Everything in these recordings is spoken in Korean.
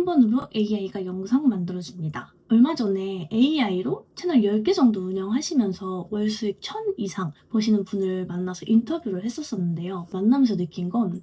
한 번으로 AI가 영상 만들어줍니다. 얼마 전에 AI로 채널 10개 정도 운영하시면서 월 수익 1000 이상 버시는 분을 만나서 인터뷰를 했었었는데요. 만나면서 느낀 건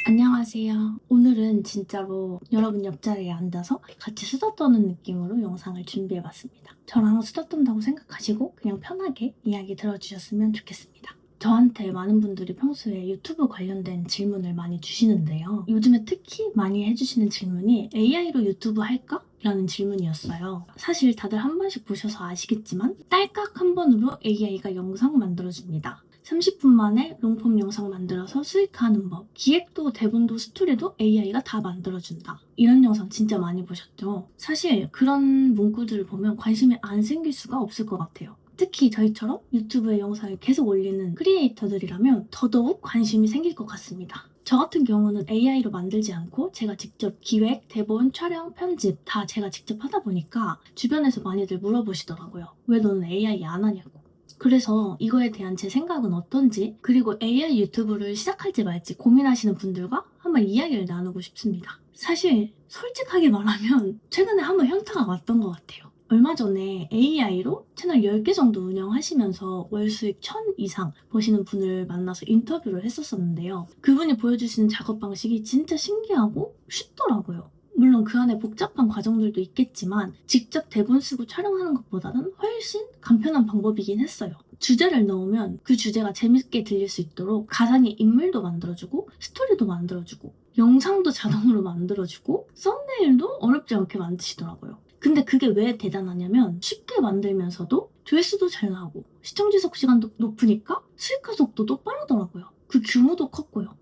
안녕하세요. 오늘은 진짜로 여러분 옆자리에 앉아서 같이 수다 떠는 느낌으로 영상을 준비해봤습니다. 저랑 수다 떤다고 생각하시고 그냥 편하게 이야기 들어주셨으면 좋겠습니다. 저한테 많은 분들이 평소에 유튜브 관련된 질문을 많이 주시는데요. 요즘에 특히 많이 해주시는 질문이 AI로 유튜브 할까? 라는 질문이었어요. 사실 다들 한 번씩 보셔서 아시겠지만 딸깍 한 번으로 AI가 영상 만들어줍니다. 30분 만에 롱폼 영상 만들어서 수익하는 법, 기획도 대본도 스토리도 AI가 다 만들어준다. 이런 영상 진짜 많이 보셨죠? 사실 그런 문구들을 보면 관심이 안 생길 수가 없을 것 같아요. 특히 저희처럼 유튜브에 영상을 계속 올리는 크리에이터들이라면 더더욱 관심이 생길 것 같습니다. 저 같은 경우는 AI로 만들지 않고 제가 직접 기획, 대본, 촬영, 편집 다 제가 직접 하다 보니까 주변에서 많이들 물어보시더라고요. 왜 너는 AI 안 하냐고. 그래서 이거에 대한 제 생각은 어떤지, 그리고 AI 유튜브를 시작할지 말지 고민하시는 분들과 한번 이야기를 나누고 싶습니다. 사실 솔직하게 말하면 최근에 한번 현타가 왔던 것 같아요. 얼마 전에 AI로 채널 10개 정도 운영하시면서 월 수익 1000 이상 버시는 분을 만나서 인터뷰를 했었었는데요. 그분이 보여주신 작업 방식이 진짜 신기하고 쉽더라고요. 물론 그 안에 복잡한 과정들도 있겠지만 직접 대본 쓰고 촬영하는 것보다는 훨씬 간편한 방법이긴 했어요. 주제를 넣으면 그 주제가 재밌게 들릴 수 있도록 가상의 인물도 만들어주고 스토리도 만들어주고 영상도 자동으로 만들어주고 썸네일도 어렵지 않게 만드시더라고요. 근데 그게 왜 대단하냐면 쉽게 만들면서도 조회수도 잘 나오고 시청 지속 시간도 높으니까 수익화 속도도 빠르더라고요. 그 규모도 컸고요.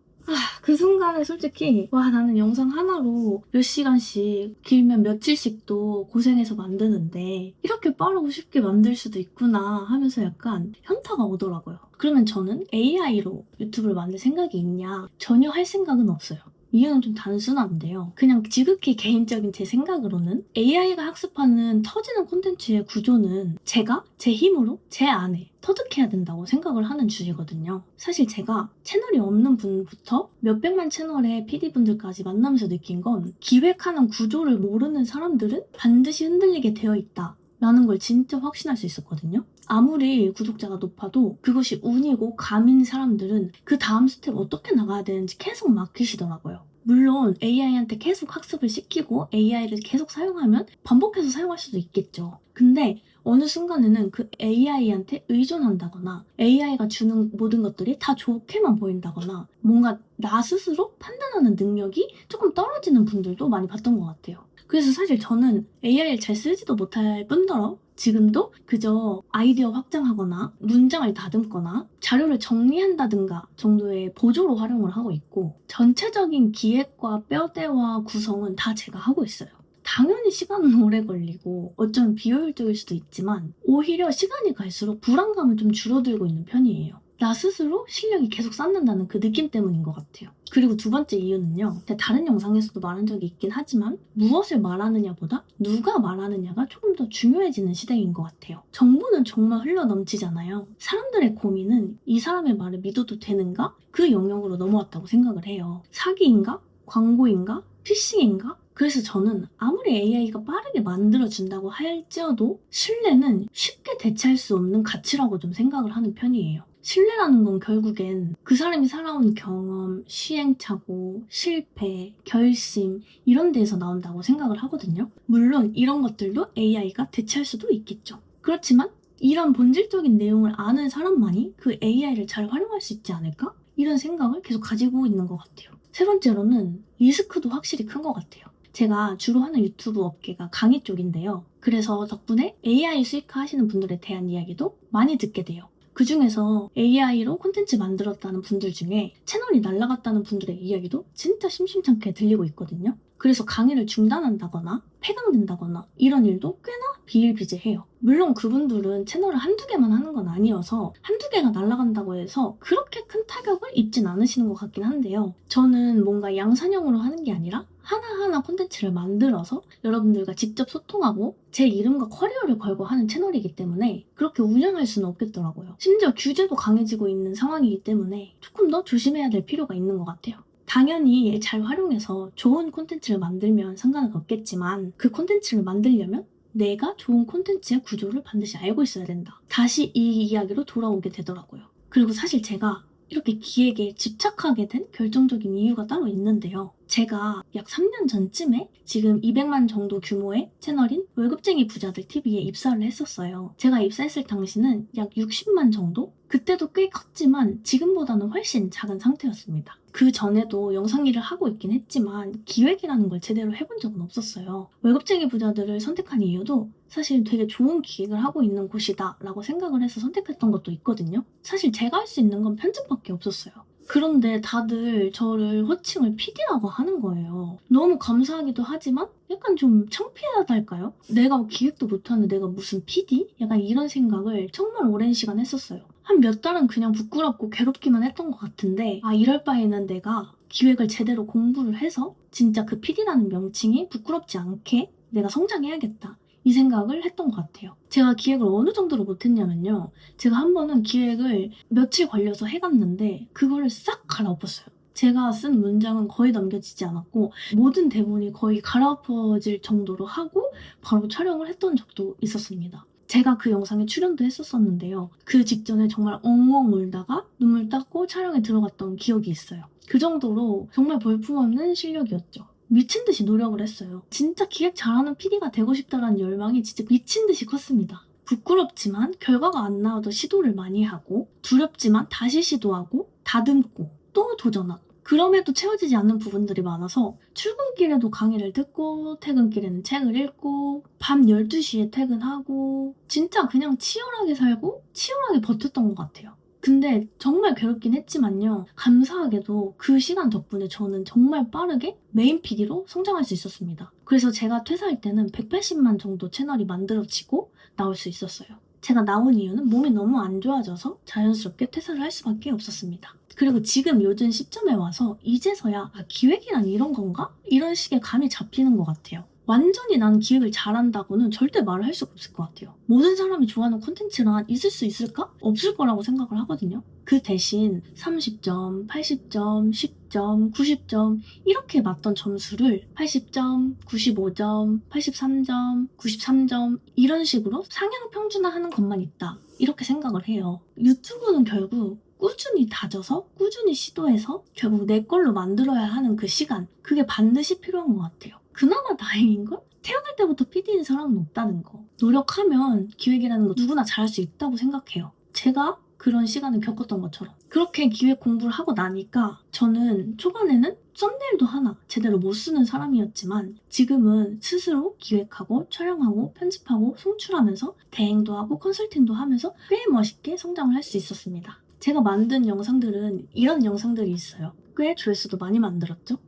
그 순간에 솔직히 와, 나는 영상 하나로 몇 시간씩 길면 며칠씩도 고생해서 만드는데 이렇게 빠르고 쉽게 만들 수도 있구나 하면서 약간 현타가 오더라고요. 그러면 저는 AI로 유튜브를 만들 생각이 있냐? 전혀 할 생각은 없어요. 이유는 좀 단순한데요. 그냥 지극히 개인적인 제 생각으로는 AI가 학습하는 터지는 콘텐츠의 구조는 제가 제 힘으로 제 안에 터득해야 된다고 생각을 하는 주의거든요. 사실 제가 채널이 없는 분부터 몇백만 채널의 PD분들까지 만나면서 느낀 건 기획하는 구조를 모르는 사람들은 반드시 흔들리게 되어 있다 라는 걸 진짜 확신할 수 있었거든요. 아무리 구독자가 높아도 그것이 운이고 감인 사람들은 그 다음 스텝 어떻게 나가야 되는지 계속 막히시더라고요. 물론 AI한테 계속 학습을 시키고 AI를 계속 사용하면 반복해서 사용할 수도 있겠죠. 근데 어느 순간에는 그 AI한테 의존한다거나 AI가 주는 모든 것들이 다 좋게만 보인다거나 뭔가 나 스스로 판단하는 능력이 조금 떨어지는 분들도 많이 봤던 것 같아요. 그래서 사실 저는 AI를 잘 쓰지도 못할 뿐더러 지금도 그저 아이디어 확장하거나 문장을 다듬거나 자료를 정리한다든가 정도의 보조로 활용을 하고 있고 전체적인 기획과 뼈대와 구성은 다 제가 하고 있어요. 당연히 시간은 오래 걸리고 어쩌면 비효율적일 수도 있지만 오히려 시간이 갈수록 불안감은 좀 줄어들고 있는 편이에요. 나 스스로 실력이 계속 쌓는다는 그 느낌 때문인 것 같아요. 그리고 두 번째 이유는요. 제가 다른 영상에서도 말한 적이 있긴 하지만 무엇을 말하느냐보다 누가 말하느냐가 조금 더 중요해지는 시대인 것 같아요. 정보는 정말 흘러넘치잖아요. 사람들의 고민은 이 사람의 말을 믿어도 되는가? 그 영역으로 넘어왔다고 생각을 해요. 사기인가? 광고인가? 피싱인가? 그래서 저는 아무리 AI가 빠르게 만들어준다고 할지어도 신뢰는 쉽게 대체할 수 없는 가치라고 좀 생각을 하는 편이에요. 신뢰라는 건 결국엔 그 사람이 살아온 경험, 시행착오, 실패, 결심 이런 데에서 나온다고 생각을 하거든요. 물론 이런 것들도 AI가 대체할 수도 있겠죠. 그렇지만 이런 본질적인 내용을 아는 사람만이 그 AI를 잘 활용할 수 있지 않을까? 이런 생각을 계속 가지고 있는 것 같아요. 세 번째로는 리스크도 확실히 큰 것 같아요. 제가 주로 하는 유튜브 업계가 강의 쪽인데요. 그래서 덕분에 AI 수익화 하시는 분들에 대한 이야기도 많이 듣게 돼요. 그 중에서 AI로 콘텐츠 만들었다는 분들 중에 채널이 날아갔다는 분들의 이야기도 진짜 심심찮게 들리고 있거든요. 그래서 강의를 중단한다거나 폐강된다거나 이런 일도 꽤나 비일비재해요. 물론 그분들은 채널을 한두 개만 하는 건 아니어서 한두 개가 날아간다고 해서 그렇게 큰 타격을 입진 않으시는 것 같긴 한데요. 저는 뭔가 양산형으로 하는 게 아니라 하나하나 콘텐츠를 만들어서 여러분들과 직접 소통하고 제 이름과 커리어를 걸고 하는 채널이기 때문에 그렇게 운영할 수는 없겠더라고요. 심지어 규제도 강해지고 있는 상황이기 때문에 조금 더 조심해야 될 필요가 있는 것 같아요. 당연히 잘 활용해서 좋은 콘텐츠를 만들면 상관은 없겠지만 그 콘텐츠를 만들려면 내가 좋은 콘텐츠의 구조를 반드시 알고 있어야 된다. 다시 이 이야기로 돌아오게 되더라고요. 그리고 사실 제가 이렇게 기획에 집착하게 된 결정적인 이유가 따로 있는데요. 제가 약 3년 전쯤에 지금 200만 정도 규모의 채널인 월급쟁이 부자들 TV에 입사를 했었어요. 제가 입사했을 당시는 약 60만 정도? 그때도 꽤 컸지만 지금보다는 훨씬 작은 상태였습니다. 그 전에도 영상 일을 하고 있긴 했지만 기획이라는 걸 제대로 해본 적은 없었어요. 월급쟁이 부자들을 선택한 이유도 사실 되게 좋은 기획을 하고 있는 곳이다 라고 생각을 해서 선택했던 것도 있거든요. 사실 제가 할 수 있는 건 편집밖에 없었어요. 그런데 다들 저를 호칭을 PD라고 하는 거예요. 너무 감사하기도 하지만 약간 좀 창피하달까요? 내가 뭐 기획도 못하는 내가 무슨 PD? 약간 이런 생각을 정말 오랜 시간 했었어요. 한 몇 달은 그냥 부끄럽고 괴롭기만 했던 것 같은데 이럴 바에는 내가 기획을 제대로 공부를 해서 진짜 그 PD라는 명칭이 부끄럽지 않게 내가 성장해야겠다. 이 생각을 했던 것 같아요. 제가 기획을 어느 정도로 못했냐면요. 제가 한 번은 기획을 며칠 걸려서 해갔는데 그거를 싹 갈아엎었어요. 제가 쓴 문장은 거의 남겨지지 않았고 모든 대본이 거의 갈아엎어질 정도로 하고 바로 촬영을 했던 적도 있었습니다. 제가 그 영상에 출연도 했었었는데요. 그 직전에 정말 엉엉 울다가 눈물 닦고 촬영에 들어갔던 기억이 있어요. 그 정도로 정말 볼품없는 실력이었죠. 미친 듯이 노력을 했어요. 진짜 기획 잘하는 PD가 되고 싶다라는 열망이 진짜 미친 듯이 컸습니다. 부끄럽지만 결과가 안 나와도 시도를 많이 하고 두렵지만 다시 시도하고 다듬고 또 도전하고 그럼에도 채워지지 않는 부분들이 많아서 출근길에도 강의를 듣고 퇴근길에는 책을 읽고 밤 12시에 퇴근하고 진짜 그냥 치열하게 살고 치열하게 버텼던 것 같아요. 근데 정말 괴롭긴 했지만요. 감사하게도 그 시간 덕분에 저는 정말 빠르게 메인 PD로 성장할 수 있었습니다. 그래서 제가 퇴사할 때는 180만 정도 채널이 만들어지고 나올 수 있었어요. 제가 나온 이유는 몸이 너무 안 좋아져서 자연스럽게 퇴사를 할 수밖에 없었습니다. 그리고 지금 요즘 시점에 와서 이제서야 기획이란 이런 건가? 이런 식의 감이 잡히는 것 같아요. 완전히 난 기획을 잘한다고는 절대 말을 할 수가 없을 것 같아요. 모든 사람이 좋아하는 콘텐츠란 있을 수 있을까? 없을 거라고 생각을 하거든요. 그 대신 30점, 80점, 10점, 90점 이렇게 맞던 점수를 80점, 95점, 83점, 93점 이런 식으로 상향 평준화하는 것만 있다. 이렇게 생각을 해요. 유튜브는 결국 꾸준히 다져서 꾸준히 시도해서 결국 내 걸로 만들어야 하는 그 시간 그게 반드시 필요한 것 같아요. 그나마 다행인 건 태어날 때부터 PD인 사람은 없다는 거. 노력하면 기획이라는 거 누구나 잘할 수 있다고 생각해요. 제가 그런 시간을 겪었던 것처럼. 그렇게 기획 공부를 하고 나니까 저는 초반에는 썸네일도 하나 제대로 못 쓰는 사람이었지만 지금은 스스로 기획하고 촬영하고 편집하고 송출하면서 대행도 하고 컨설팅도 하면서 꽤 멋있게 성장을 할 수 있었습니다. 제가 만든 영상들은 이런 영상들이 있어요. 꽤 조회수도 많이 만들었죠?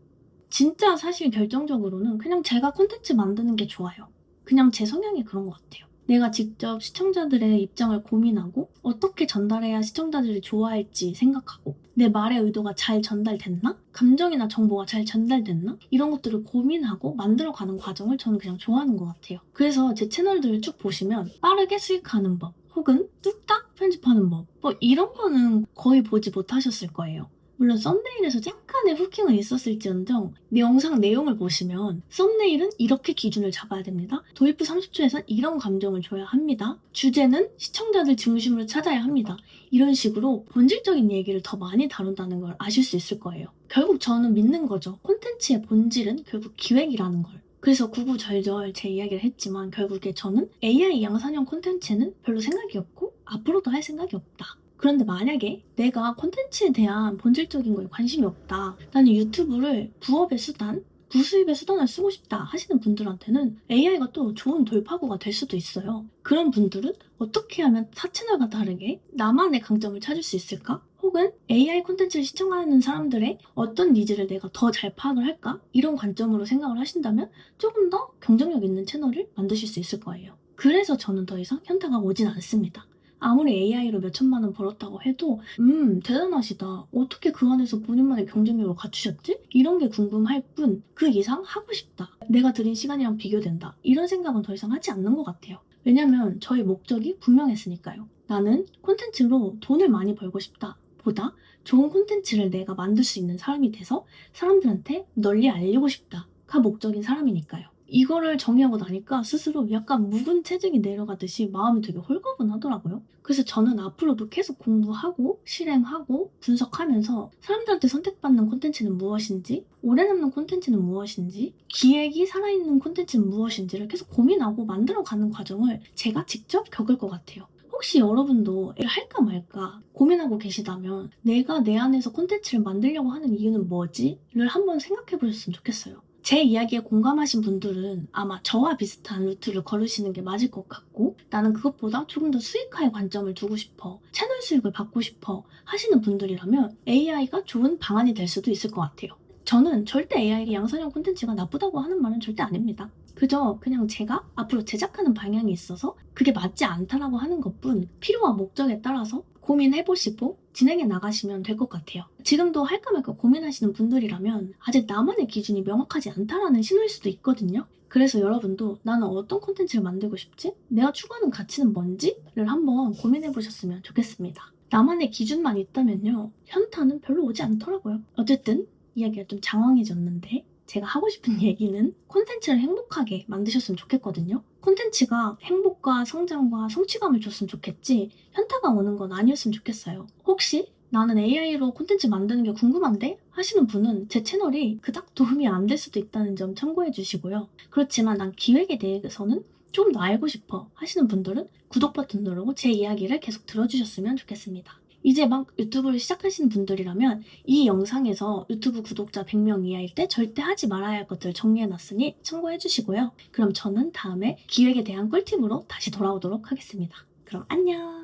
진짜 사실 결정적으로는 그냥 제가 콘텐츠 만드는 게 좋아요. 그냥 제 성향이 그런 것 같아요. 내가 직접 시청자들의 입장을 고민하고 어떻게 전달해야 시청자들이 좋아할지 생각하고 내 말의 의도가 잘 전달됐나? 감정이나 정보가 잘 전달됐나? 이런 것들을 고민하고 만들어가는 과정을 저는 그냥 좋아하는 것 같아요. 그래서 제 채널들을 쭉 보시면 빠르게 수익하는 법 혹은 뚝딱 편집하는 법 뭐 이런 거는 거의 보지 못하셨을 거예요. 물론 썸네일에서 약간의 후킹은 있었을지언정 영상 내용을 보시면 썸네일은 이렇게 기준을 잡아야 됩니다. 도입부 30초에선 이런 감정을 줘야 합니다. 주제는 시청자들 중심으로 찾아야 합니다. 이런 식으로 본질적인 얘기를 더 많이 다룬다는 걸 아실 수 있을 거예요. 결국 저는 믿는 거죠. 콘텐츠의 본질은 결국 기획이라는 걸. 그래서 구구절절 제 이야기를 했지만 결국에 저는 AI 양산형 콘텐츠에는 별로 생각이 없고 앞으로도 할 생각이 없다. 그런데 만약에 내가 콘텐츠에 대한 본질적인 거에 관심이 없다. 나는 유튜브를 부업의 수단, 부수입의 수단을 쓰고 싶다 하시는 분들한테는 AI가 또 좋은 돌파구가 될 수도 있어요. 그런 분들은 어떻게 하면 타 채널과 다르게 나만의 강점을 찾을 수 있을까? 혹은 AI 콘텐츠를 시청하는 사람들의 어떤 니즈를 내가 더 잘 파악을 할까? 이런 관점으로 생각을 하신다면 조금 더 경쟁력 있는 채널을 만드실 수 있을 거예요. 그래서 저는 더 이상 현타가 오진 않습니다. 아무리 AI로 몇 천만 원 벌었다고 해도 대단하시다. 어떻게 그 안에서 본인만의 경쟁력을 갖추셨지? 이런 게 궁금할 뿐 그 이상 하고 싶다. 내가 들인 시간이랑 비교된다. 이런 생각은 더 이상 하지 않는 것 같아요. 왜냐면 저희 목적이 분명했으니까요. 나는 콘텐츠로 돈을 많이 벌고 싶다. 보다 좋은 콘텐츠를 내가 만들 수 있는 사람이 돼서 사람들한테 널리 알리고 싶다가 목적인 사람이니까요. 이거를 정의하고 나니까 스스로 약간 묵은 체증이 내려가듯이 마음이 되게 홀가분하더라고요. 그래서 저는 앞으로도 계속 공부하고 실행하고 분석하면서 사람들한테 선택받는 콘텐츠는 무엇인지, 오래 남는 콘텐츠는 무엇인지, 기획이 살아있는 콘텐츠는 무엇인지를 계속 고민하고 만들어가는 과정을 제가 직접 겪을 것 같아요. 혹시 여러분도 이걸 할까 말까 고민하고 계시다면 내가 내 안에서 콘텐츠를 만들려고 하는 이유는 뭐지? 를 한번 생각해 보셨으면 좋겠어요. 제 이야기에 공감하신 분들은 아마 저와 비슷한 루트를 걸으시는 게 맞을 것 같고, 나는 그것보다 조금 더 수익화에 관점을 두고 싶어, 채널 수익을 받고 싶어 하시는 분들이라면 AI가 좋은 방안이 될 수도 있을 것 같아요. 저는 절대 AI가 양산형 콘텐츠가 나쁘다고 하는 말은 절대 아닙니다. 그저 그냥 제가 앞으로 제작하는 방향이 있어서 그게 맞지 않다라고 하는 것뿐, 필요와 목적에 따라서 고민해보시고 진행해 나가시면 될 것 같아요. 지금도 할까 말까 고민하시는 분들이라면 아직 나만의 기준이 명확하지 않다라는 신호일 수도 있거든요. 그래서 여러분도 나는 어떤 콘텐츠를 만들고 싶지? 내가 추구하는 가치는 뭔지?를 한번 고민해 보셨으면 좋겠습니다. 나만의 기준만 있다면요, 현타는 별로 오지 않더라고요. 어쨌든 이야기가 좀 장황해졌는데, 제가 하고 싶은 얘기는 콘텐츠를 행복하게 만드셨으면 좋겠거든요. 콘텐츠가 행복과 성장과 성취감을 줬으면 좋겠지, 현타가 오는 건 아니었으면 좋겠어요. 혹시 나는 AI로 콘텐츠 만드는 게 궁금한데? 하시는 분은 제 채널이 그닥 도움이 안 될 수도 있다는 점 참고해 주시고요. 그렇지만 난 기획에 대해서는 좀 더 알고 싶어 하시는 분들은 구독 버튼 누르고 제 이야기를 계속 들어주셨으면 좋겠습니다. 이제 막 유튜브를 시작하시는 분들이라면 이 영상에서 유튜브 구독자 100명 이하일 때 절대 하지 말아야 할 것들을 정리해놨으니 참고해 주시고요. 그럼 저는 다음에 기획에 대한 꿀팁으로 다시 돌아오도록 하겠습니다. 그럼 안녕!